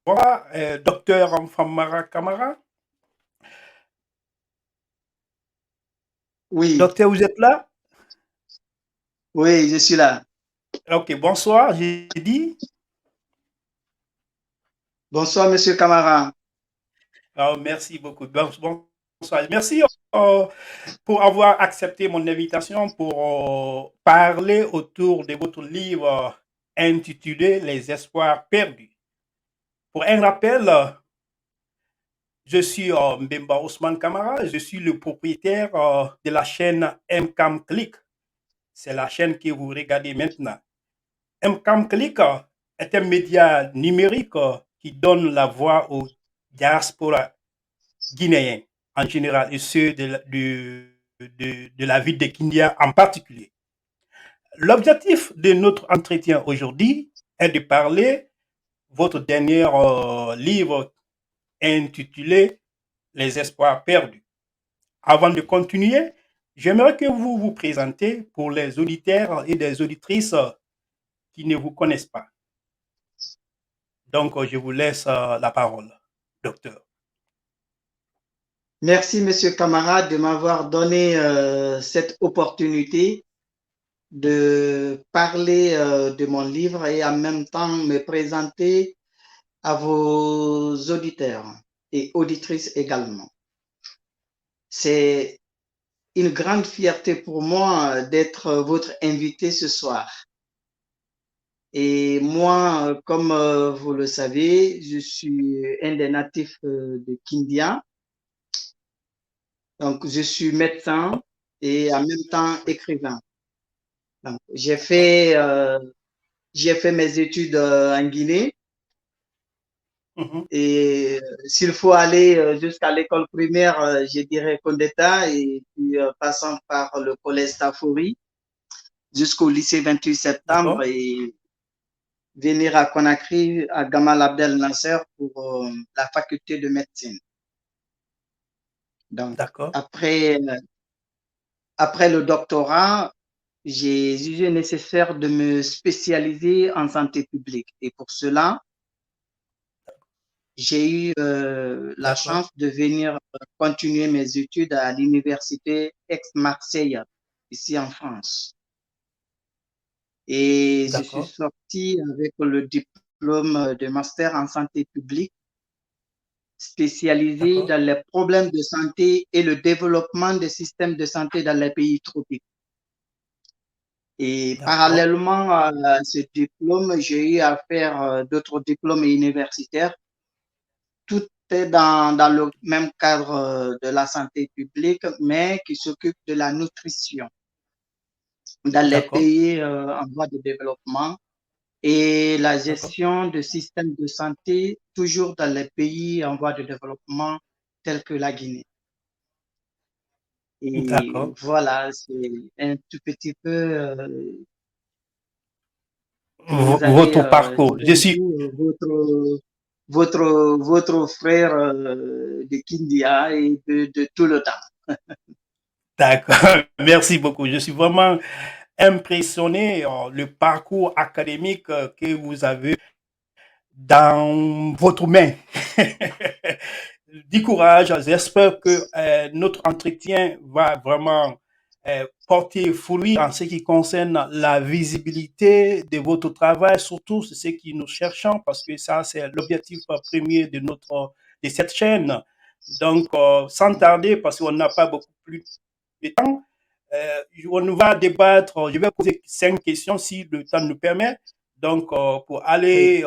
Voilà, docteur Famara Camara. Oui, Docteur, vous êtes là? oui, je suis là. Ok, bonsoir, j'ai dit. Bonsoir, Monsieur Camara. Merci beaucoup. Bonsoir. Merci euh, pour avoir accepté mon invitation pour parler autour de votre livre intitulé Les espoirs perdus. Pour un rappel, je suis Mbemba Ousmane Kamara, je suis le propriétaire de la chaîne MCAM Click. C'est la chaîne que vous regardez maintenant. MCAM Click est un média numérique qui donne la voix aux diasporas guinéens en général et ceux de la ville de Kindia en particulier. L'objectif de notre entretien aujourd'hui est de parler votre dernier livre intitulé Les espoirs perdus. Avant de continuer, j'aimerais que vous vous présentez pour les auditeurs et les auditrices qui ne vous connaissent pas. Donc, je vous laisse la parole, docteur. Merci, Monsieur Camara, de m'avoir donné cette opportunité de parler de mon livre et en même temps me présenter à vos auditeurs et auditrices également. C'est une grande fierté pour moi d'être votre invité ce soir. Et moi, comme vous le savez, je suis un des natifs de Kindia. Donc, je suis médecin et en même temps écrivain. Donc, j'ai fait mes études en Guinée Mhm. et s'il faut aller jusqu'à l'école primaire, je dirais Condeta et puis passant par le collège Tafori jusqu'au lycée 28 septembre D'accord, et venir à Conakry, à Gamal Abdel Nasser pour la faculté de médecine. Donc, d'accord, après, après le doctorat, j'ai jugé nécessaire de me spécialiser en santé publique. Et pour cela, j'ai eu la d'accord, chance de venir continuer mes études à l'université Aix-Marseille, ici en France. Et je suis d'accord, sorti avec le diplôme de master en santé publique, spécialisé d'accord, dans les problèmes de santé et le développement des systèmes de santé dans les pays tropiques. Et d'accord, parallèlement à ce diplôme, j'ai eu à faire d'autres diplômes universitaires. Tout est dans le même cadre de la santé publique, mais qui s'occupe de la nutrition dans les d'accord, pays en voie de développement et la d'accord, gestion de systèmes de santé toujours dans les pays en voie de développement tels que la Guinée. Et d'accord. voilà, c'est un tout petit peu que vous avez, Votre parcours. Je devant suis vous, votre frère de Kindia et de tout le temps. d'accord. Merci beaucoup. Je suis vraiment impressionné le parcours académique que vous avez dans votre main. Du courage. J'espère que notre entretien va vraiment porter fruit en ce qui concerne la visibilité de votre travail, surtout c'est ce que nous cherchons, parce que ça, c'est l'objectif premier de cette chaîne. Donc, sans tarder, parce qu'on n'a pas beaucoup plus de temps, on va débattre. Je vais poser 5 questions si le temps nous permet. Donc, pour Oui, aller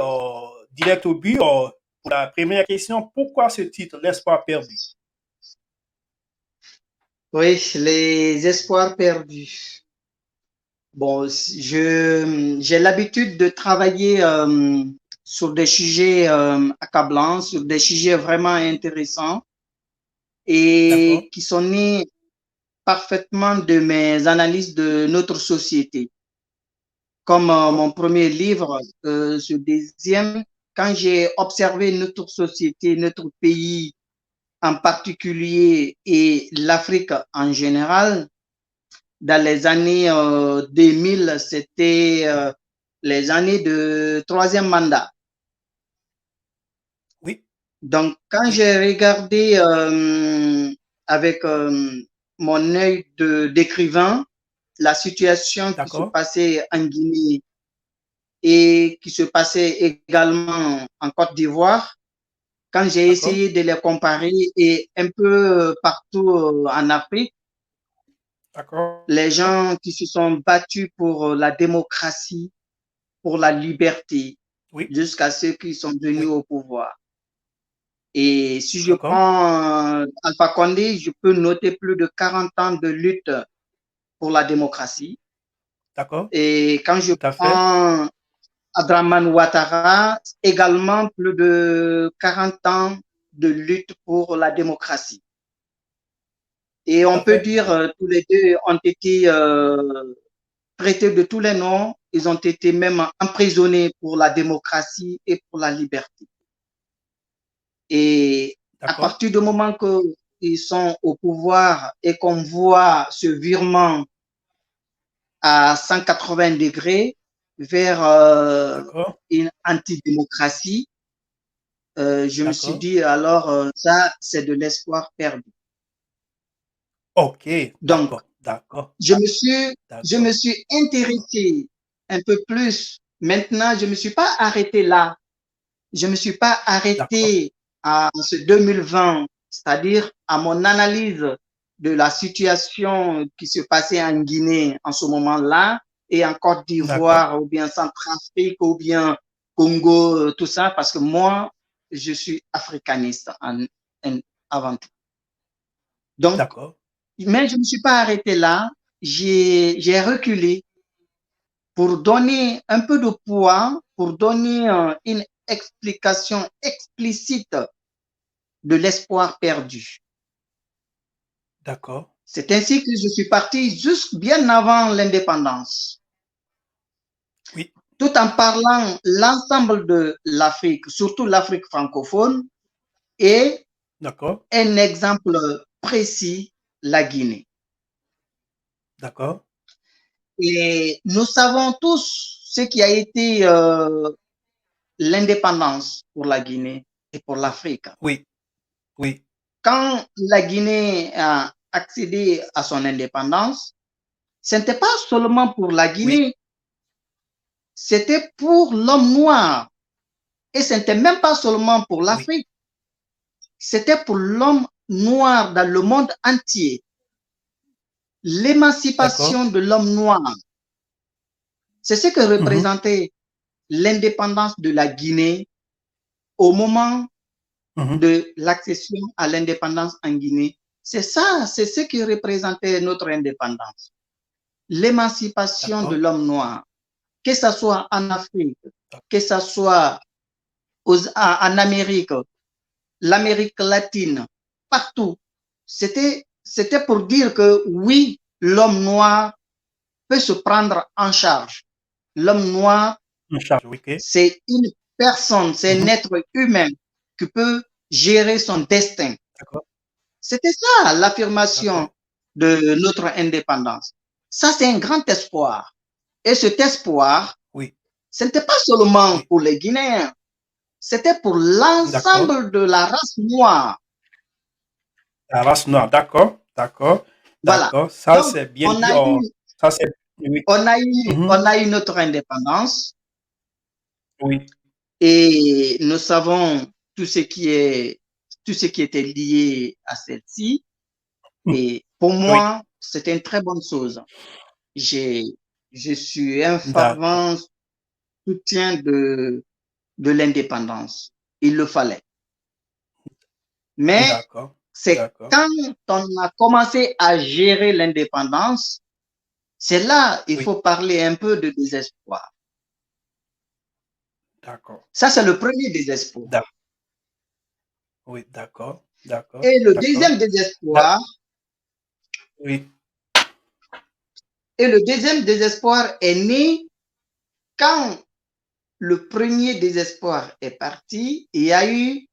direct au but, pour la première question, pourquoi ce titre, L'espoir perdu? oui, les espoirs perdus. Bon, j'ai l'habitude de travailler sur des sujets accablants, sur des sujets vraiment intéressants D'accord, et qui sont nés parfaitement de mes analyses de notre société. Comme d'accord, mon premier livre, ce deuxième, quand j'ai observé notre société, notre pays en particulier et l'Afrique en général, dans les années 2000, c'était les années de troisième mandat. Donc, quand Oui, j'ai regardé avec mon œil d'écrivain la situation qui se d'accord, passait en Guinée et qui se passait également en Côte d'Ivoire, quand j'ai d'accord, essayé de les comparer et un peu partout en Afrique, d'accord. les gens qui se sont battus pour la démocratie, pour la liberté, Oui, jusqu'à ceux qui sont venus oui, au pouvoir. Et si je d'accord, prends Alpha Condé, je peux noter plus de 40 ans de lutte pour la démocratie. d'accord, Et quand je tout à fait, prends Abdraman Ouattara, également plus de 40 ans de lutte pour la démocratie. Et tout on à peut fait. dire tous les deux ont été traités de tous les noms. Ils ont été même emprisonnés pour la démocratie et pour la liberté. Et à D'accord, partir du moment qu'ils sont au pouvoir et qu'on voit ce virement à 180 degrés vers d'accord, une antidémocratie, je me suis d'accord. dit alors ça, c'est de l'espoir perdu. Ok, Donc, d'accord, d'accord, je me d'accord, suis d'accord, intéressé un peu plus. Maintenant, je ne me suis pas arrêté là. Je ne me suis pas d'accord, arrêté à ce 2020, c'est-à-dire à mon analyse de la situation qui se passait en Guinée en ce moment-là et en Côte d'accord, d'Ivoire ou bien Centrafrique ou bien Congo, tout ça, parce que moi, je suis africaniste avant tout. Donc, d'accord, mais je ne me suis pas arrêté là. J'ai reculé pour donner un peu de poids, pour donner une explication explicite de l'espoir perdu. d'accord. C'est ainsi que je suis parti juste bien avant l'indépendance, Oui, tout en parlant l'ensemble de l'Afrique, surtout l'Afrique francophone, et d'accord, un exemple précis, la Guinée. d'accord. Et nous savons tous ce qui a été l'indépendance pour la Guinée et pour l'Afrique. Oui, oui, Quand la Guinée a accédé à son indépendance, ce n'était pas seulement pour la oui, Guinée, c'était pour l'homme noir. Et ce n'était même pas seulement pour oui, l'Afrique, c'était pour l'homme noir dans le monde entier. d'accord. L'émancipation de l'homme noir, c'est ce que Mhm, représentait l'indépendance de la Guinée au moment mhm. de l'accession à l'indépendance en Guinée. C'est ça, c'est ce qui représentait notre indépendance. L'émancipation de D'accord, l'homme noir, que ce soit en Afrique, que ce soit en Amérique, l'Amérique latine, partout. C'était pour dire que oui, l'homme noir peut se prendre en charge. L'homme noir, en charge, oui, ok. c'est une personne, c'est un Mhm, être humain qui peut gérer son destin. d'accord, C'était ça l'affirmation d'accord. de notre indépendance. Ça, c'est un grand espoir. Et cet espoir, Oui, ce n'était pas seulement oui, pour les Guinéens, c'était pour d'accord. l'ensemble de la race noire. La race noire, d'accord, d'accord, Voilà. d'accord. Ça, Donc, c'est bien dit. Oh, ça, c'est. Oui. on Mhm, a eu notre indépendance oui, et nous savons tout ce qui est, tout ce qui était lié à celle-ci. mhm, Et pour oui, moi, c'est une très bonne chose. J'ai, je suis un d'accord, fervent soutien de l'indépendance. Il le fallait. Mais d'accord, c'est d'accord. quand on a commencé à gérer l'indépendance, c'est là il Oui, faut parler un peu de désespoir. d'accord. Ça, c'est le premier désespoir. D'ac- Oui, d'accord, d'accord, Et le d'accord. deuxième désespoir, Oui, et le deuxième désespoir est né quand le premier désespoir est parti. Il y a eu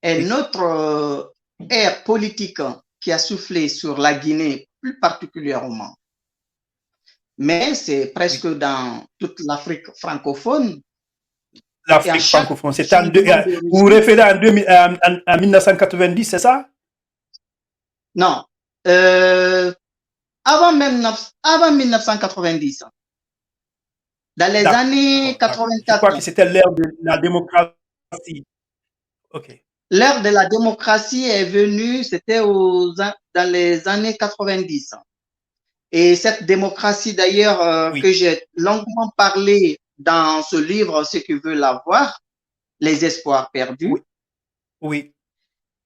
un oui, autre air politique qui a soufflé sur la Guinée plus particulièrement. Mais c'est oui, presque dans toute l'Afrique francophone. Et à l'Afrique chaque francophone. C'était changement de vous vous régime, référez en 1990, c'est ça? non, avant 1990, dans les années D'accord, d'accord. Je crois 84, que c'était l'ère de la démocratie. OK. l'ère de la démocratie est venue, c'était dans les années 90. Et cette démocratie, d'ailleurs, que Oui, j'ai longuement parlé dans ce livre, Ceux qui veulent l'avoir, Les espoirs perdus, oui, oui,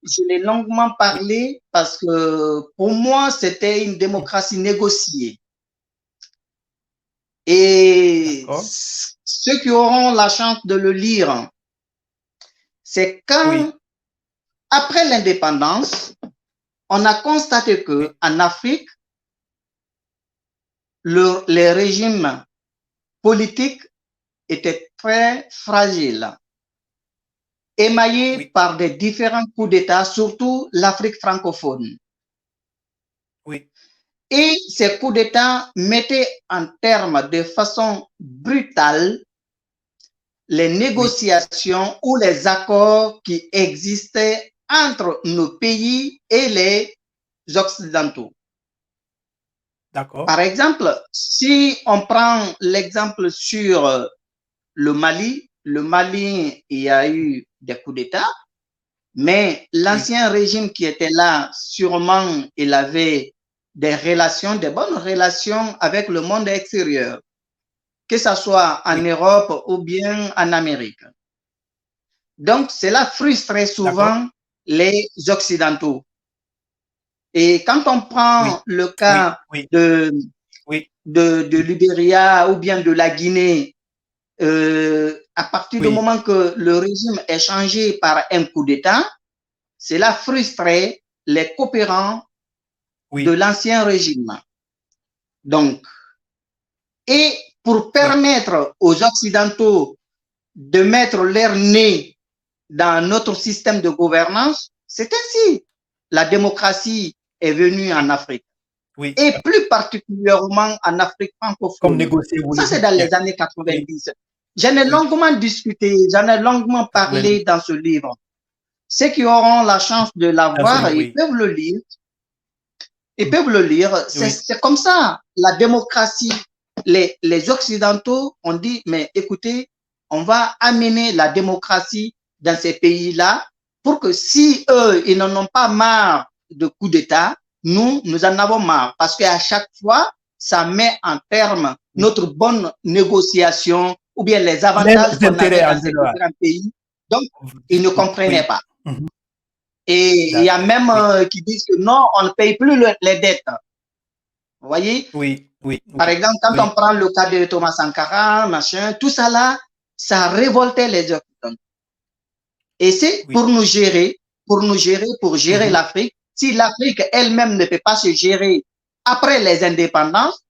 je l'ai longuement oui. parlé parce que pour moi, c'était une démocratie négociée. Et D'accord. ceux qui auront la chance de le lire, c'est quand, Oui, après l'indépendance, on a constaté que oui, en Afrique, les régimes politiques étaient très fragiles, émaillés oui, par des différents coups d'État, surtout l'Afrique francophone. oui, Et ces coups d'État mettaient en terme de façon brutale les oui. négociations ou les accords qui existaient entre nos pays et les Occidentaux. D'accord. Par exemple, si on prend l'exemple sur le Mali, il y a eu des coups d'État, mais Oui, l'ancien régime qui était là, sûrement, il avait des bonnes relations avec le monde extérieur, que ce soit en oui. Europe ou bien en Amérique. Donc, cela frustrait D'accord. souvent les Occidentaux. Et quand on prend Oui, le oui, cas oui, de, oui, de Libéria ou bien de la Guinée, à partir du oui, moment que le régime est changé par un coup d'État, cela frustrait les coopérants de oui, l'ancien régime. Donc, et pour oui, permettre aux Occidentaux de mettre leur nez dans notre système de gouvernance, c'est ainsi la démocratie est venue en oui, Afrique oui. et plus particulièrement en Afrique Comme francophone. négocier, vous Ça, le c'est dites dans bien. les années Oui, 90. J'en ai oui. longuement discuté, j'en ai longuement 90. parlé dans ce livre. Ceux qui auront la chance de Dans ce l'avoir, livre, oui. ils peuvent le lire. Oui, C'est comme ça, la démocratie. Les Occidentaux ont dit, mais écoutez, on va amener la démocratie dans ces pays-là pour que si eux, ils n'en ont pas marre de coups d'État, nous en avons marre. Parce qu'à chaque fois, ça met en terme oui. notre bonne négociation ou bien les avantages Les qu'on avait intérêts dans en ces général. différents pays. Donc, ils ne comprenaient Oui. pas. Mhm. Et il y a D'accord. même Oui, qui disent que non, on ne paye plus les dettes. Vous voyez? oui, oui, Par oui, exemple, quand on oui, prend le cas de Thomas Sankara, machin, tout ça là, ça révoltait les Occidentaux. Et c'est oui. pour gérer Mhm, l'Afrique. Si l'Afrique elle-même ne peut pas se gérer après les indépendances,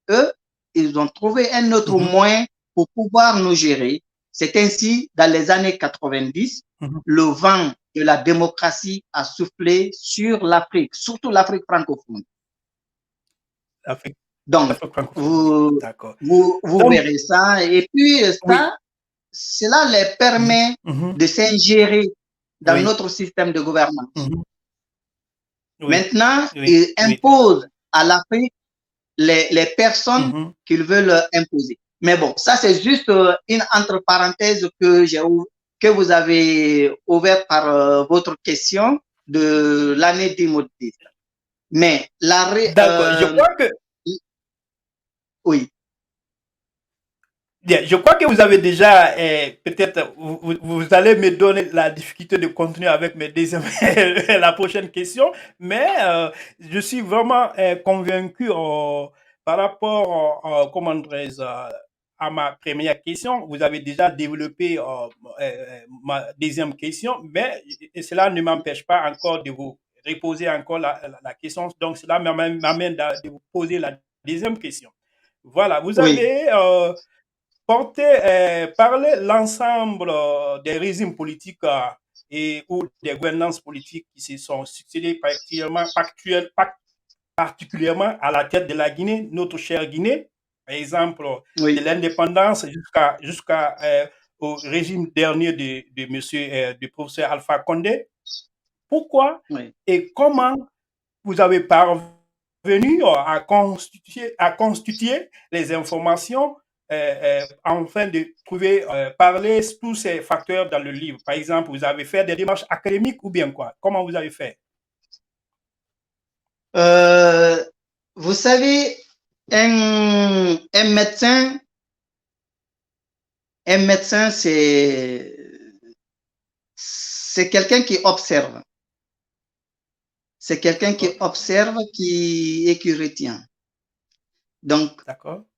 eux, ils ont trouvé un autre mhm, moyen pour pouvoir nous gérer. C'est ainsi, dans les années 90, mhm. le vent de la démocratie a soufflé sur l'Afrique, surtout l'Afrique francophone. L'Afrique, Donc, l'Afrique francophone, oui. vous, D'accord. vous Donc, verrez ça. Et puis, oui. cela les Mhm, permet mhm. de s'ingérer dans Oui. notre système de gouvernance. Mhm. Oui. Maintenant, Oui. ils Oui, tout à imposent fait. à l'Afrique les personnes Mhm. qu'ils veulent imposer. Mais bon, ça, c'est juste une entre parenthèses que vous avez ouvert par votre question de l'année 2010. Mais D'accord. oui, Bien, je crois que vous avez déjà, peut-être, vous allez me donner la difficulté de continuer avec mes deuxièmes, la prochaine question, mais je suis vraiment convaincu par rapport, comment dirais-je, à ma première question. Vous avez déjà développé ma deuxième question, mais cela ne m'empêche pas encore de vous reposer encore la question. Donc, cela m'amène de vous poser la deuxième question. Voilà, vous oui, avez parler l'ensemble des régimes politiques et ou des gouvernances politiques qui se sont succédés particulièrement à la tête de la Guinée, notre chère Guinée, par exemple, de oui, l'indépendance au régime dernier du professeur Alpha Condé. Pourquoi Oui. et comment vous avez parvenu à constituer les informations afin de trouver, parler tous ces facteurs dans le livre. Par exemple, vous avez fait des démarches académiques ou bien quoi? Comment vous avez fait? Vous savez, un médecin, c'est quelqu'un qui observe. C'est quelqu'un qui observe et qui retient. Donc,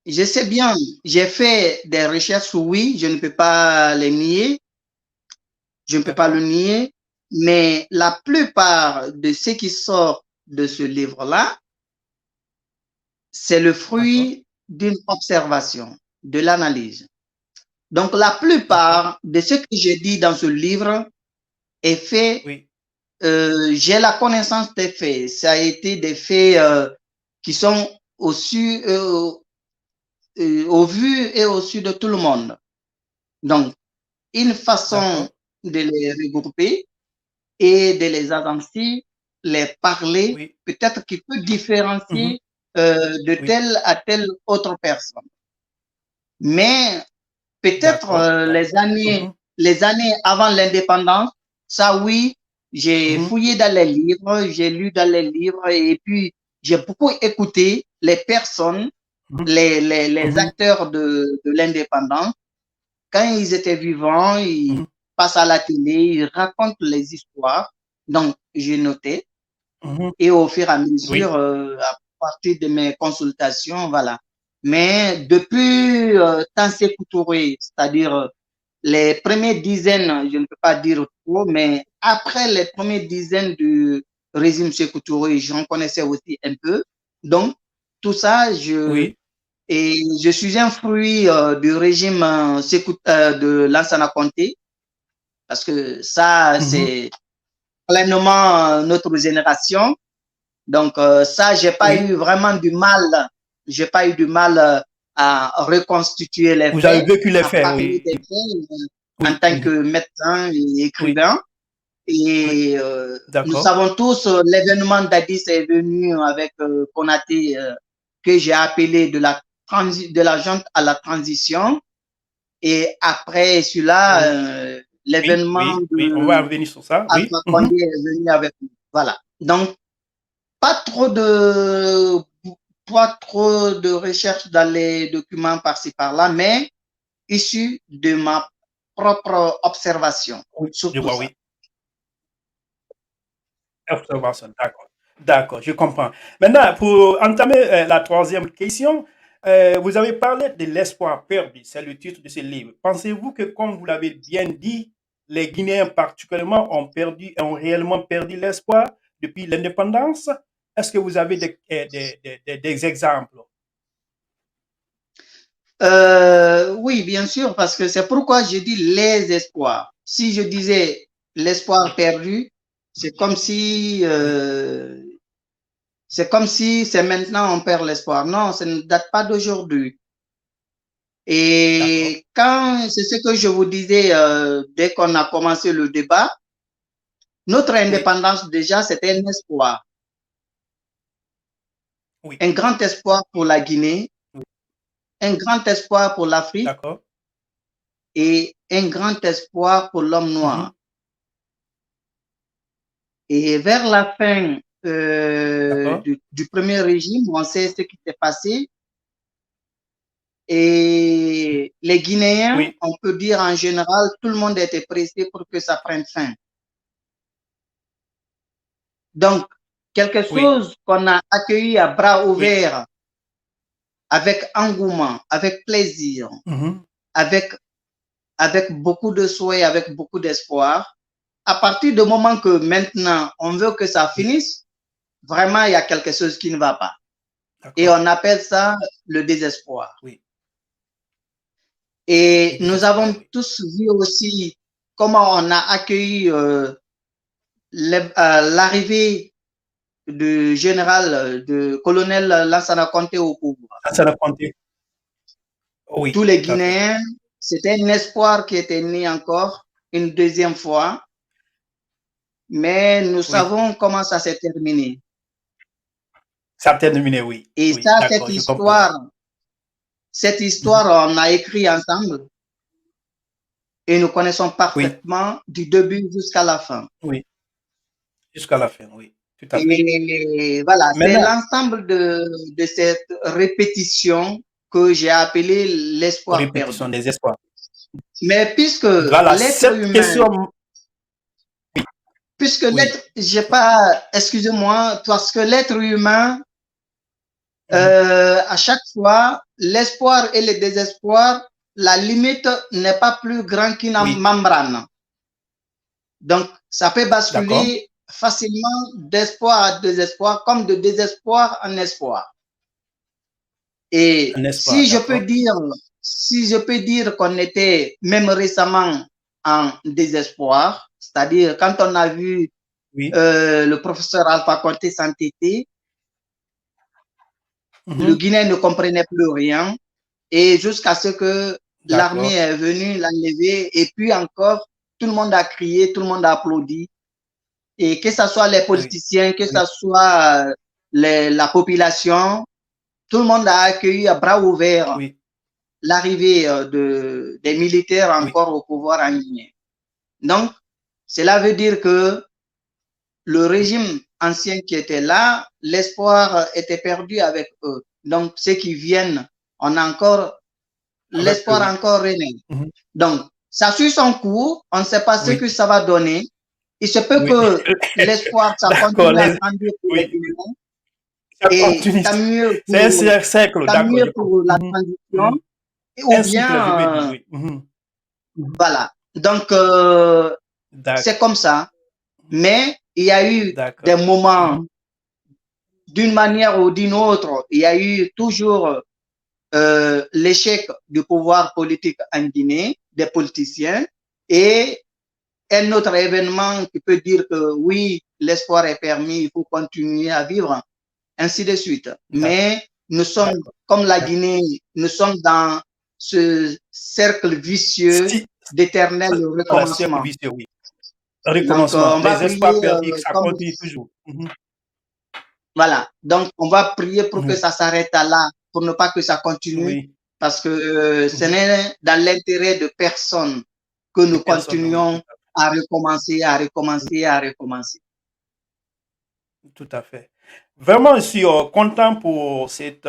je sais bien, j'ai fait des recherches, oui, je ne peux pas les nier. Je ne peux pas le nier, mais la plupart de ce qui sort de ce livre-là, c'est le fruit d'une observation, de l'analyse. Donc, la plupart de ce que j'ai dit dans ce livre est fait, Oui. J'ai la connaissance des faits. Ça a été des faits qui sont au vu et au su de tout le monde. Donc, une façon de les regrouper et de les agencer, les parler, Oui. peut-être qui peut différencier de telle à telle autre personne. Mais peut-être les années avant l'indépendance, ça oui, j'ai fouillé dans les livres, j'ai lu dans les livres et puis j'ai beaucoup écouté les personnes, les acteurs de l'indépendance. Quand ils étaient vivants, ils passent à la télé, ils racontent les histoires. Donc, j'ai noté. Et au fur et à mesure, à partir de mes consultations, voilà. Mais depuis Tansé Touré, c'est-à-dire les premières dizaines, je ne peux pas dire trop, mais après les premières dizaines du régime Sékou Touré, j'en connaissais aussi un peu. Donc, tout ça, je suis un fruit du régime de Lansana Conté, parce que ça, c'est pleinement notre génération. Donc, ça, j'ai pas eu vraiment du mal. J'ai pas eu du mal à reconstituer les Vous avez faits, vécu les à faits, parler oui. des faits en tant que médecin et écrivain. Et nous savons tous, l'événement d'Addis est venu avec Konaté, que j'ai appelé de la junte à la transition. Et après celui-là, l'événement on va de revenir sur ça. Alpha Condé est venu avec nous. Voilà. Donc, pas trop de recherche dans les documents par-ci par-là, mais issu de ma propre observation. Je vois, oui. Observation, d'accord. D'accord, je comprends. Maintenant, pour entamer la troisième question, vous avez parlé de l'espoir perdu, c'est le titre de ce livre. Pensez-vous que, comme vous l'avez bien dit, les Guinéens particulièrement ont réellement perdu l'espoir depuis l'indépendance? Est-ce que vous avez des exemples? Oui, bien sûr, parce que c'est pourquoi je dis les espoirs. Si je disais l'espoir perdu, c'est comme si c'est maintenant on perd l'espoir. Non, ça ne date pas d'aujourd'hui. Et quand c'est ce que je vous disais dès qu'on a commencé le débat, notre indépendance déjà c'était un espoir, un grand espoir pour la Guinée, un grand espoir pour l'Afrique et un grand espoir pour l'homme noir. Et vers la fin du premier régime, on sait ce qui s'est passé. Et les Guinéens, on peut dire en général, tout le monde était pressé pour que ça prenne fin. Donc, quelque chose qu'on a accueilli à bras ouverts, avec engouement, avec plaisir, avec beaucoup de souhaits, avec beaucoup d'espoir. À partir du moment que maintenant, on veut que ça finisse, vraiment, il y a quelque chose qui ne va pas. Et on appelle ça le désespoir. Et nous avons tous vu aussi comment on a accueilli l'arrivée du général, du colonel Lansana Conté au pouvoir. Lansana Conté. Oui. Tous les Guinéens c'était un espoir qui était né encore une deuxième fois, mais nous Oui. savons comment ça s'est terminé. Ça a terminé, oui. Et Oui, ça, d'accord, je comprends. cette histoire, on a écrit ensemble et nous connaissons Oui, parfaitement du début jusqu'à la fin. oui, jusqu'à la fin, oui, tout à fait. Et voilà, c'est Maintenant, l'ensemble de cette répétition que j'ai appelé l'espoir répétition perdu. des espoirs. Mais puisque Voilà, l'être cette humain, question, puisque oui. l'être, j'ai pas, excusez-moi, parce que l'être humain, Mhm. à chaque fois, l'espoir et le désespoir, la limite n'est pas plus grand qu'une Oui, membrane. Donc, ça peut d'accord. basculer facilement d'espoir à désespoir, comme de désespoir en espoir. Et Un espoir, d'accord. si je peux dire qu'on était même récemment en désespoir, c'est-à-dire quand on a vu Oui. le professeur Alpha Conté s'entêter, le Mhm. Guinéen ne comprenait plus rien et jusqu'à ce que l'armée D'accord. est venue l'enlever et puis encore, tout le monde a crié, tout le monde a applaudi et que ce soit les Oui, politiciens, que oui, ce soit la population, tout le monde a accueilli à bras ouverts oui, l'arrivée des militaires oui. encore au pouvoir en Guinée. Donc, cela veut dire que le régime ancien qui était là, l'espoir était perdu avec eux. Donc, ceux qui viennent, on a encore, Avec eux, l'espoir oui. encore rené. Mhm. Donc, ça suit son cours, on ne sait pas ce Oui, que ça va donner. Il se peut oui. que l'espoir, ça D'accord. continue à grandir pour les Oui, Guinéens ça et continue. C'est un cercle, tant d'accord, mieux je comprends. pour la Mhm. transition, Mhm. ou Un cycle, je veux dire, bien, oui. Mhm. Mhm. voilà. Donc, c'est D'accord, comme ça. Mais il y a eu des d'accord. moments, Mhm. d'une manière ou d'une autre, il y a eu toujours l'échec du pouvoir politique en Guinée, des politiciens, et un autre événement qui peut dire que oui, l'espoir est permis, il faut continuer à vivre, ainsi de suite. D'accord, Mais nous sommes, d'accord, comme la d'accord. Guinée, nous sommes dans ce cercle vicieux Si, d'éternel voilà, cercle recommencement. vicieux, oui. Donc, Recommencement. on va Les espoirs prier perdus, ça comme continue toujours. Mhm. voilà. Donc, on va prier pour que Mhm. ça s'arrête là, pour ne pas que ça continue, Oui. parce que ce Mhm. n'est dans l'intérêt de personne que De nous personnes, oui, continuions à recommencer, à recommencer, à recommencer. tout à fait. Vraiment, je suis content pour cette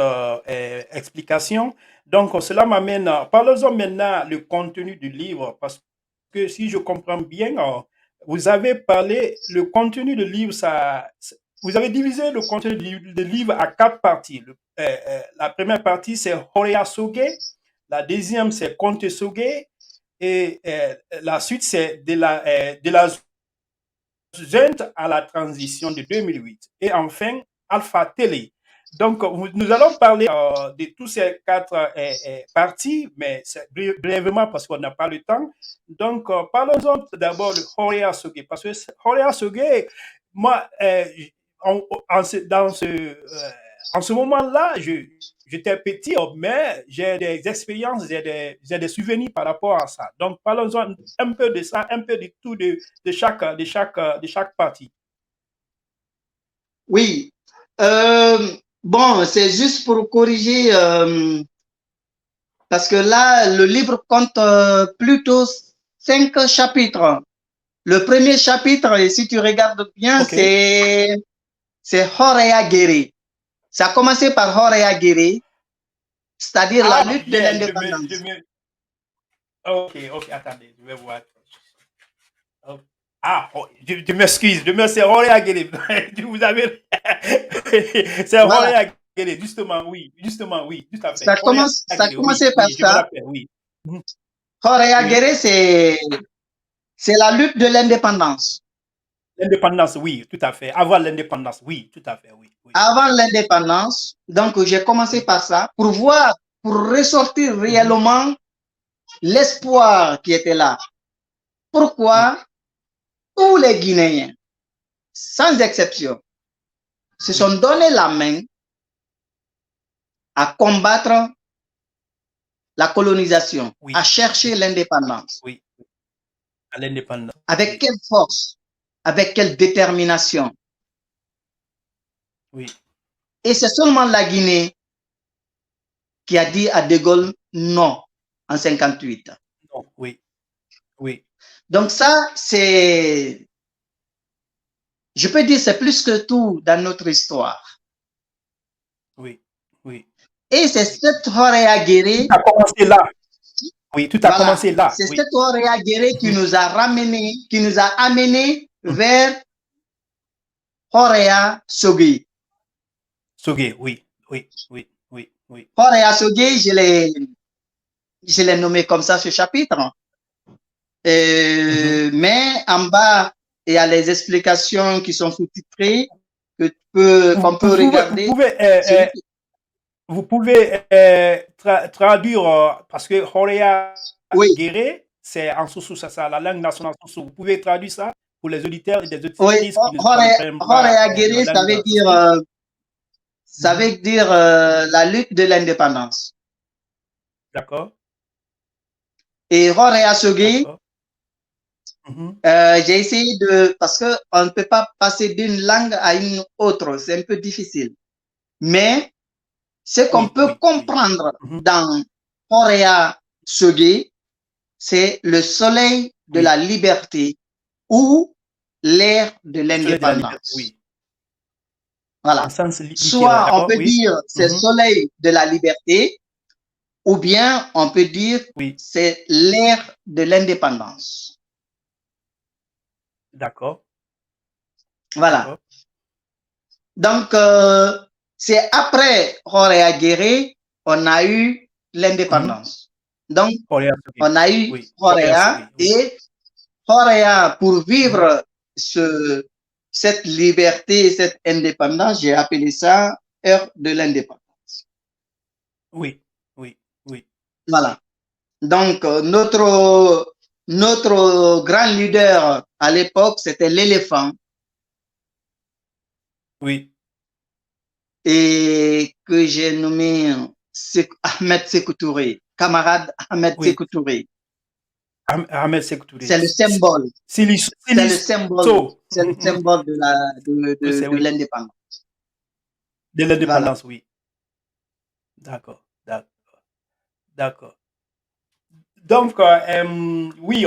explication. Donc, cela m'amène, parlons maintenant le contenu du livre, parce que si je comprends bien, vous avez parlé, le contenu du livre, vous avez divisé le contenu du livre à quatre parties. La première partie, c'est Horea Soge, la deuxième, c'est Conte Soge, et la suite, c'est de la junte à la transition de 2008. Et enfin, Alpha Télé. Donc, nous allons parler de tous ces quatre parties, mais c'est brièvement parce qu'on n'a pas le temps. Donc, parlons d'abord de Horea Soge. Parce que Horea Soge, moi, en ce moment-là, j'étais petit, mais j'ai des expériences, j'ai des souvenirs par rapport à ça. Donc, parlons un peu de ça, un peu de tout de chaque partie. Oui. Bon, c'est juste pour corriger, parce que là, le livre compte plutôt 5 chapitres. Le premier chapitre, et si tu regardes bien, OK. c'est Horea Guéri. Ça a commencé par Horea Guéri, c'est-à-dire la Ah, lutte de yeah, l'indépendance. OK, OK, attendez, je vais voir. Oh, ah, oh, je m'excuse, c'est Rory Aguirre. Vous avez. C'est Rory Voilà. Aguirre, justement, oui, tout à fait. Rory Ça a Aguirre, oui, commencé par oui, je me ça. rappelle, oui. Mhm. Horea Oui, Guéri, c'est la lutte de l'indépendance. l'indépendance, oui, tout à fait. Avant l'indépendance, oui, tout à fait, oui, oui. Avant l'indépendance, donc j'ai commencé Mhm. par ça pour voir, pour ressortir Mhm. réellement l'espoir qui était là. Oui, Pourquoi tous les Guinéens, sans exception, se oui, sont donné la main à combattre la colonisation, Oui, à chercher l'indépendance. oui, à l'indépendance. Avec Oui, quelle force, avec quelle détermination. oui, Et c'est seulement la Guinée qui a dit à De Gaulle non en 58. non, oui, oui, Donc ça, c'est, je peux dire, c'est plus que tout dans notre histoire. oui, oui, Et c'est oui. cette Horea Tout Guéré, a commencé là. Oui, tout a voilà, commencé là. c'est Oui. cette Horea Guéré qui Mhm. nous a ramené, qui nous a amené Mhm. vers Horea Sogui. Soge, oui, oui, oui, oui, oui. Horea Sogui, je l'ai nommé comme ça ce chapitre. Mhm. Mais en bas, il y a les explications qui sont sous-titrées qu'on peut Vous regarder. pouvez, Celui qui- vous pouvez traduire, parce que Horea Oui, Guéré, c'est en Soussou, c'est ça, la langue nationale Soussou. Vous pouvez traduire ça pour les auditeurs et les oui, auditrices qui ne comprennent pas Horea la Guéré, langue Soussou. ça Mhm. veut dire la lutte de l'indépendance. D'accord, Et Horea Sogui, d'accord. Mhm. j'ai essayé parce qu'on ne peut pas passer d'une langue à une autre, c'est un peu difficile. Mais ce qu'on Oui, peut oui, oui. comprendre Mhm. dans Horea Sogui, c'est le soleil de Oui, la liberté ou l'ère de le soleil de la liberté, l'indépendance. oui. En Voilà. sens littéraire, Soit on d'accord, peut oui. dire c'est Mhm. soleil de la liberté, ou bien on peut dire Oui, c'est l'ère de l'indépendance. d'accord, Voilà. d'accord. Donc, c'est après Horea Guéré, on a eu Mhm. l'indépendance. Donc, Horea Soge, on a eu oui. Horea Horea Soge, oui. et Horea, pour Mhm. vivre cette liberté, cette indépendance, j'ai appelé ça heure de l'indépendance. Oui, oui, oui, Voilà. Donc, notre grand leader à l'époque, c'était l'éléphant oui. et que j'ai nommé Ahmed Sékou Touré, camarade Ahmed Oui, Sékou Touré. Ahmed Sékou Touré. C'est le symbole, c'est le symbole, So, c'est le symbole oui, c'est de oui. l'indépendance. De Voilà. l'indépendance, oui. D'accord, d'accord, d'accord. Donc, oui,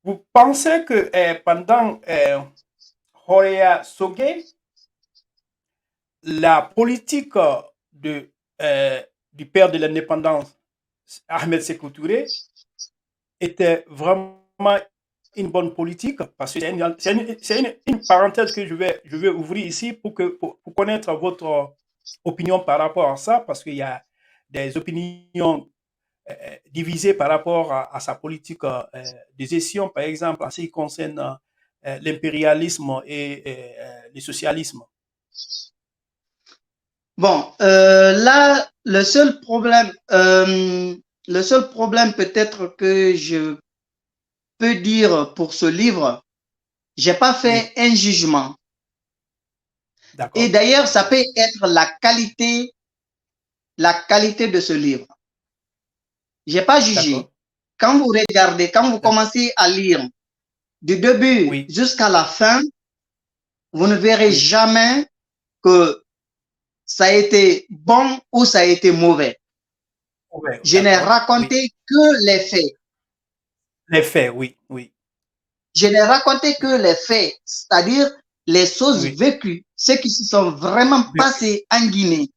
vous pensez que pendant Horea Soge, la politique de, du père de l'indépendance, Ahmed Sékou Touré, était vraiment une bonne politique parce que une parenthèse que je vais ouvrir ici pour connaître votre opinion par rapport à ça parce qu'il y a des opinions divisées par rapport à sa politique de gestion, par exemple, en ce qui concerne l'impérialisme et le socialisme. Bon, là, le seul problème peut-être que je peux dire pour ce livre, j'ai pas Oui, fait un jugement. Et d'accord, d'ailleurs, ça d'accord, peut être la qualité de ce livre. J'ai pas jugé. d'accord, Quand vous regardez, quand vous d'accord. commencez à lire du début Oui, jusqu'à la fin, vous ne verrez oui, jamais que ça a été bon ou ça a été mauvais. ouais, Je n'ai d'accord, oui. raconté que les faits. Les faits, oui, oui, Je n'ai raconté oui, que les faits, c'est-à-dire les choses oui. vécues, ce qui se sont vraiment Vécu. passées en Guinée,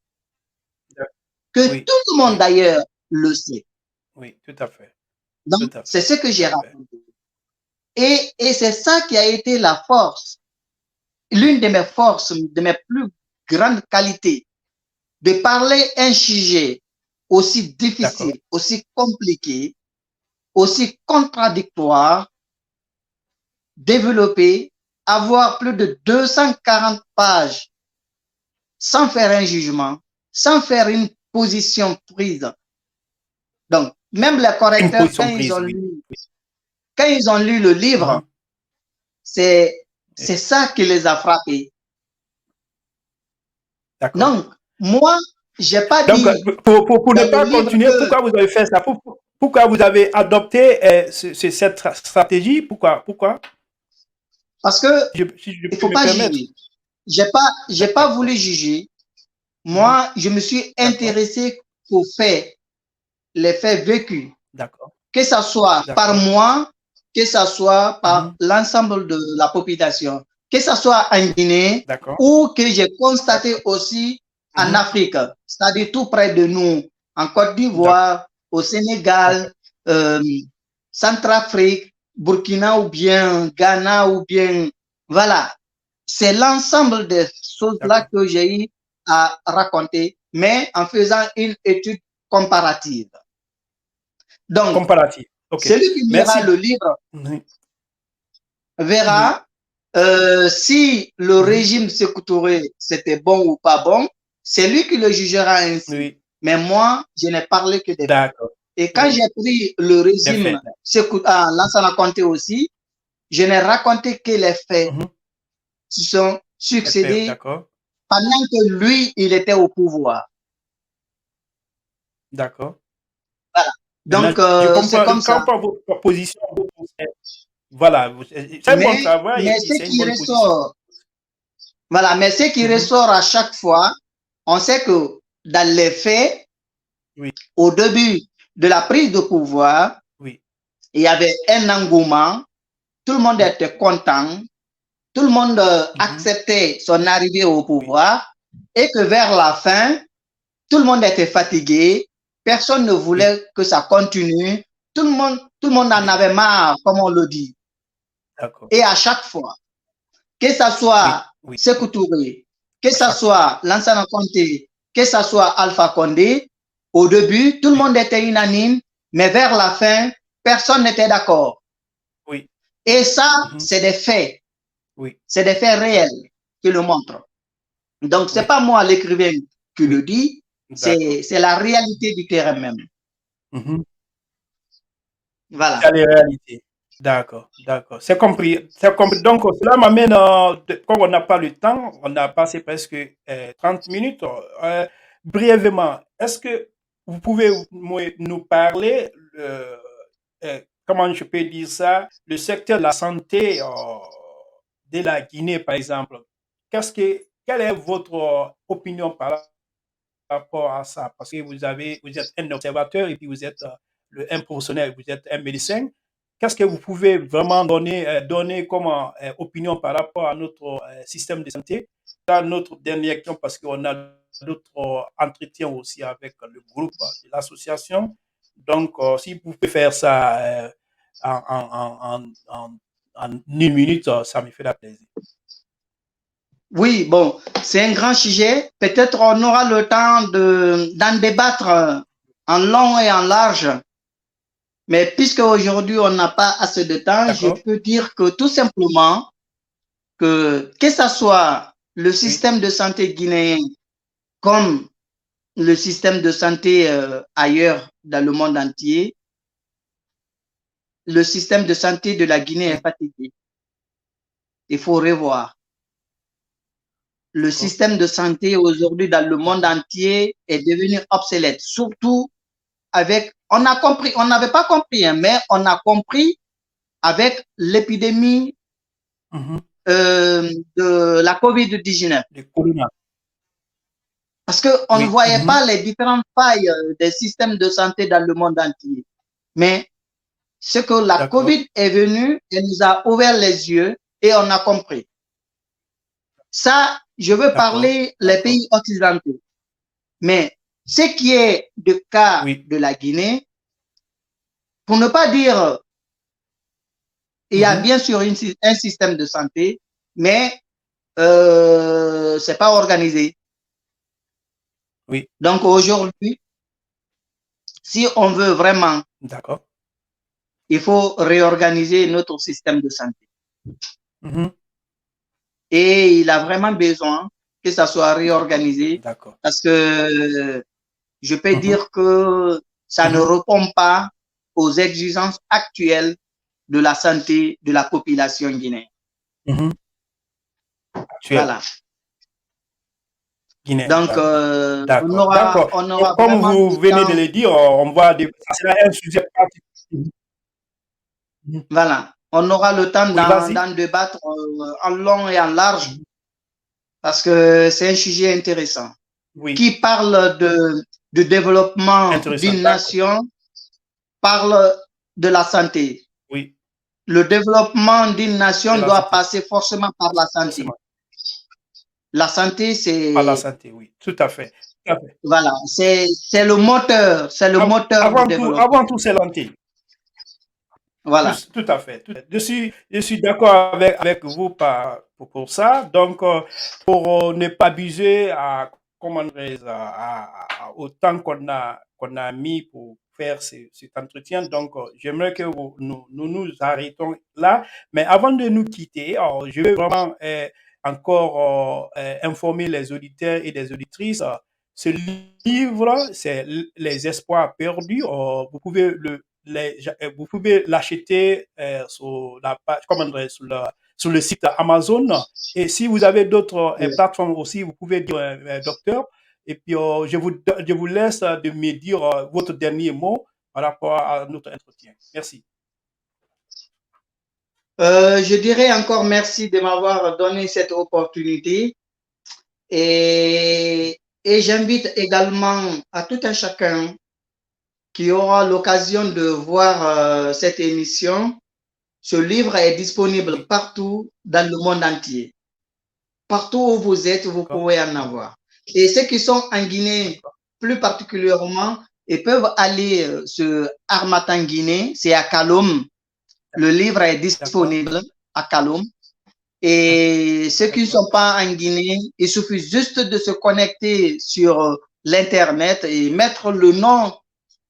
que Oui, tout le monde oui, d'ailleurs le sait. oui, tout à fait, Donc, tout à c'est fait, ce que tout j'ai à fait. raconté. Et c'est ça qui a été la force, l'une de mes forces, de mes plus grandes qualités, de parler un sujet aussi D'accord. difficile, aussi compliqué, aussi contradictoire, développé, avoir plus de 240 pages sans faire un jugement, sans faire une position prise. Donc, même les Une correcteurs, position prise, oui. Oui. quand ils ont lu le livre, Mhm. c'est Oui. ça qui les a frappés. D'accord. Donc, moi, j'ai pas Donc, dit pour ne dans le pas livre continuer, que pourquoi vous avez fait ça? Pourquoi vous avez adopté cette stratégie? Pourquoi? parce que Si je il peux faut me pas permettre. juger. J'ai pas D'accord. voulu juger. Mhm. Moi, je me suis D'accord. intéressé aux faits, les faits vécus, D'accord. que ça soit par D'accord. moi, que ça soit par Mhm. l'ensemble de la population, que ça soit en Guinée D'accord. ou que j'ai constaté D'accord. aussi en Mhm. Afrique, c'est-à-dire tout près de nous, en Côte D'accord. d'Ivoire, au D'accord. Sénégal, euh, Centrafrique, Burkina ou bien Ghana ou bien, voilà. C'est l'ensemble des choses-là D'accord. que j'ai eu à raconter, mais en faisant une étude comparative. Donc, Comparatif. OK. celui qui lira Merci. le livre Mhm. Oui. verra si le Mhm. régime Sékou Touré c'était bon ou pas bon. C'est lui qui le jugera ainsi. Oui. Mais moi, je n'ai parlé que des faits. D'accord. Et quand Oui. j'ai pris le Des régime faits. Sékou, Lansana Conté aussi, je n'ai raconté que les faits Mhm. qui sont Des faits. succédés D'accord. pendant que lui, il était au pouvoir. D'accord. Voilà. Maintenant, Donc, je c'est comprends, comme je ça. comprends votre position. Voilà. C'est un bon travail et Mais puis ce c'est une qui bonne position. ressort, voilà, mais ce qui Mhm. ressort à chaque fois, on sait que dans les faits, Oui. au début de la prise de pouvoir, Oui. il y avait un engouement, tout le monde Oui. était content, tout le monde Mhm. acceptait son arrivée au Oui. pouvoir et que vers la fin, tout le monde était fatigué, personne ne Oui. voulait que ça continue, tout le monde en Oui. avait marre, comme on le dit. D'accord. Et à chaque fois, que ça Oui. soit Oui. Sékou Oui. Touré, que À ça chaque fois. soit Lansana Conté, que ça soit Alpha Condé, au début, tout le Oui. monde était unanime, mais vers la fin, personne n'était d'accord. Oui. Et ça, Mhm. c'est des faits réels qui le montrent. Donc, c'est Oui. pas moi l'écrivain qui le Oui. dit, D'accord. c'est la réalité du terrain même. Mhm. Voilà. C'est les réalités. D'accord, d'accord. C'est compris. C'est compris. Donc, cela m'amène, comme on n'a pas le temps, on a passé presque 30 minutes. Brièvement, est-ce que vous pouvez nous parler, comment je peux dire ça, le secteur de la santé de la Guinée, par exemple? Quelle est votre opinion par rapport à ça? Parce que vous êtes un observateur et puis vous êtes un professionnel, vous êtes un médecin. Qu'est-ce que vous pouvez vraiment donner comme opinion par rapport à notre système de santé? Dans notre dernière question, parce qu'on a d'autres entretiens aussi avec le groupe de l'association. Donc, si vous pouvez faire ça en une minute, ça me fait plaisir. Oui, bon, c'est un grand sujet. Peut-être on aura le temps d'en débattre en long et en large. Mais puisque aujourd'hui on n'a pas assez de temps, je D'accord? peux dire que tout simplement que ce soit le Oui. système de santé guinéen comme le système de santé ailleurs dans le monde entier, le système de santé de la Guinée est Oui. fatigué. Il faut revoir. Le D'accord? système de santé aujourd'hui dans le monde D'accord? entier est devenu obsolète, surtout avec, on a compris, on n'avait pas compris, hein, mais on a compris avec l'épidémie Mhm. de la COVID-19. Le corona. Parce qu'on ne Oui. voyait Mhm. pas les différentes failles des systèmes de santé dans le monde entier. Mais ce que la D'accord? COVID est venue, elle nous a ouvert les yeux et on a compris. Ça, je veux D'accord? parler les D'accord? pays occidentaux. Mais ce qui est le cas Oui. de la Guinée, pour ne pas dire, il y a Mhm. bien sûr un système de santé, mais c'est pas organisé. Oui. Donc aujourd'hui, si on veut vraiment, D'accord. il faut réorganiser notre système de santé. Mhm. Et il a vraiment besoin que ça soit D'accord. réorganisé D'accord. parce que je peux Mhm. dire que ça ne Mhm. répond pas aux exigences actuelles de la santé de la population guinéenne. Mhm. Actuel. Voilà. Guinée, Donc, d'accord, d'accord. on Et aura comme vraiment vous du venez de temps. le dire, on va, ça sera un sujet particulier. Mhm. Voilà, on aura le temps Oui, vas-y. d'en débattre en long et en large Mhm. parce que c'est un sujet intéressant Oui, qui parle de développement intéressant, d'une d'accord. nation, parle de la santé. Oui, Le développement d'une de nation la doit santé, passer forcément par la santé. forcément. La santé, Par la c'est santé, oui, tout à fait. Tout à fait. voilà, c'est le moteur du développement. Avant tout, c'est l'anté. Voilà. Tout à fait. Je suis d'accord avec vous pour ça. Donc, pour ne pas abuser comment dirais-je, au temps qu'on a mis pour faire cet entretien, donc j'aimerais que nous arrêtons là. Mais avant de nous quitter, je veux vraiment encore informer les auditeurs et les auditrices. Ce livre, c'est Les Espoirs perdus. Vous pouvez vous pouvez l'acheter sur la page, comment dire, sur le site Amazon. Et si vous avez d'autres Oui. plateformes aussi, vous pouvez dire docteur. Et puis, je vous laisse de me dire votre dernier mot par rapport à notre entretien. Merci. Je dirais encore merci de m'avoir donné cette opportunité et j'invite également à tout un chacun qui aura l'occasion de voir cette émission. Ce livre est disponible Oui, partout dans le monde entier. Partout où vous êtes, vous d'accord, pouvez en avoir. Et ceux qui sont en Guinée, d'accord, plus particulièrement, ils peuvent aller sur Armatan Guinée, c'est à Kaloum. Le livre est d'accord, disponible à Kaloum. Et ceux qui ne d'accord. sont pas en Guinée, il suffit juste de se connecter sur l'Internet et mettre le nom,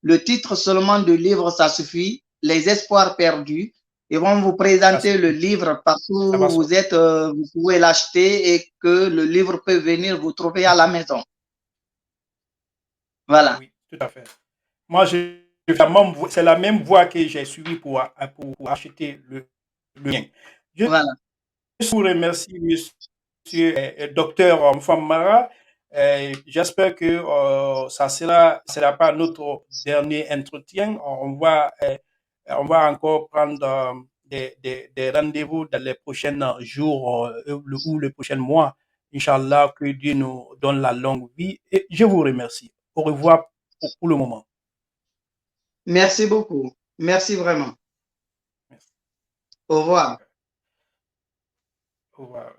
le titre seulement du livre, ça suffit. Les espoirs perdus. Ils vont vous Ça présenter le suffit. livre partout Ça va où vous sortir. êtes, vous pouvez l'acheter et que le livre peut venir vous trouver à la maison. Voilà. Oui, tout à fait. Moi, c'est la même voie que j'ai suivie pour acheter le mien. Je Voilà. vous remercie, monsieur docteur Mfamara. J'espère que sera pas notre dernier entretien. On va encore prendre des rendez-vous dans les prochains jours ou les prochains mois. Inch'Allah, que Dieu nous donne la longue vie. Et je vous remercie. Au revoir pour le moment. Merci beaucoup. Merci vraiment. Merci. Au revoir. Au revoir.